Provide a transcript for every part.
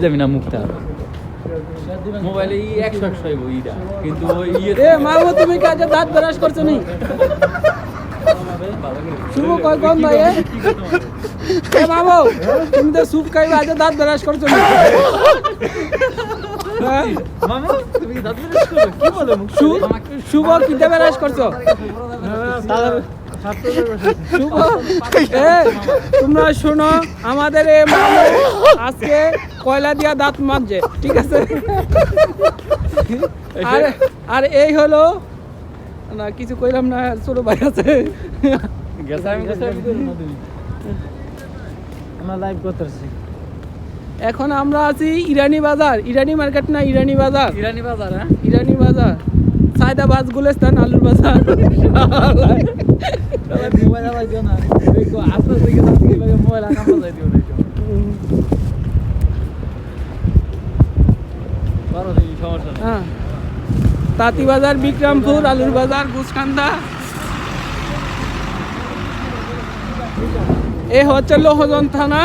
যাবি না মুখটা মোবাইলে 100 হইব ইটা কিন্তু ওই এ মামু তুমি কাজে দাঁত ব্রাশ করছো নি শুভ কয় কোন ভাই এ মামু তুমি তো সুপ খাইবা আজ দাঁত ব্রাশ করছো নি মামা তুমি দাঁত ব্রাশ করো কি বলো শুভ কিতে ব্রাশ করছো শুভ তোমরা শোনো আমাদের এই মামু আজকে কয়লা দিয়া দাঁত মাজছে ঠিক আছে আর এই হলো না কিছু কইলাম না ছোট ভাই আছে আমরা লাইভ করতেছি এখন আমরা আছি ইরানি বাজার ইরানি মার্কেট না ইরানি বাজার হ্যাঁ ইরানি বাজার সায়দাবাদ গুলিস্তান আলুর বাজার মোবাইল আলাই দিও না দেখো আস্তে থেকে মোবাইল আনা বাজাই দিও না বড় দেখি সমস্যা না হ্যাঁ তাঁতি বাজার বিক্রমপুর আলুর বাজার গুসকান্দা এ হচ্ছে লোহজন থানা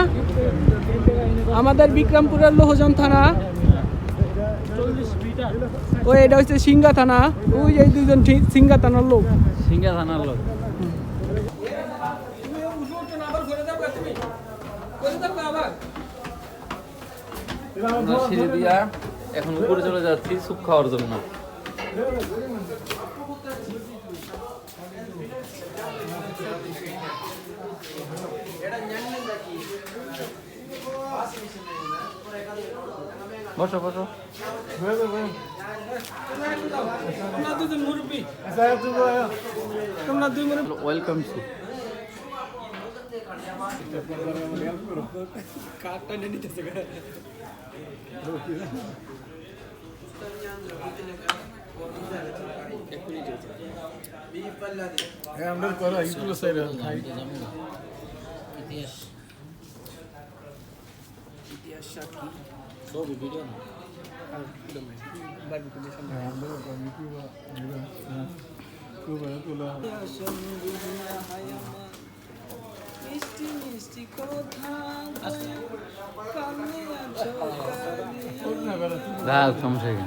আমাদের বিক্রমপুরের লোহজন থানা ওই এটা হচ্ছে সিংহা থানা ওই যে দুইজন সিংহা থানার লোক সিংহা থানার লোক সিঁড়ি দিয়া এখন উপরে চলে যাচ্ছি সুপ খাওয়ার জন্য বসো বসো ওয়েলকাম টু আমরা করা ইউটিউব সাইডে খাই ইতিহাস সাক্ষী সব ভিডিও না আর ভিডিও নাই বারবিকিউ সামনে আমরা ইউটিউব খুব তোলা মিষ্টি মিষ্টি কথা কানে আছো দাও সমস্যা কি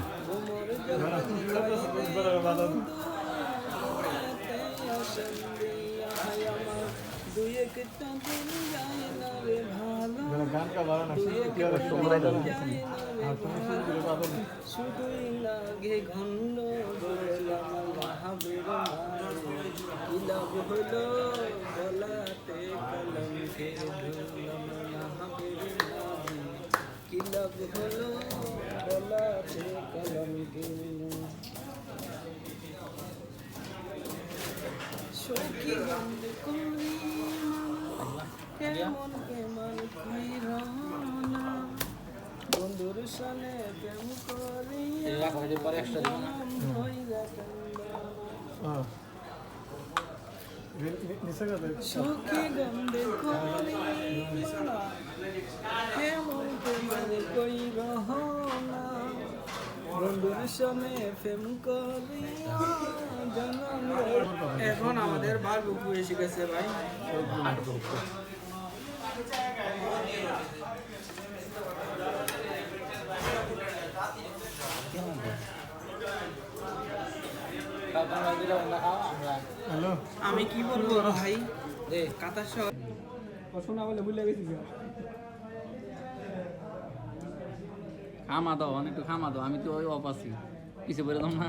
দুই একটা দিন যায় না রে ভালো গান কা বাড়ানো কি আর সময় দাও আর তুমি শুধুই লাগে ঘন্ড বললাম মহাবীর কি লাভ হলো বলাতে কলঙ্কে ধুলাম মহাবীর কি লাভ হলো বলাতে কলঙ্কে সখী বন্ধ করি কেমন কেমন কইরা বন্ধুর সাথে প্রেম করি সখী গন্ধে করি কেমন কেমন কইরা বন্ধুর সাথে প্রেম করি এখন আমাদের বারবিকিউ এসে গেছে ভাই আমি কি বলবো ভাই কাতার শহর শোনা বলে ভুলে গেছি খামা দাও একটু খামা দাও আমি তো ওই অফ আছি পিছিয়ে পড়ে দাও না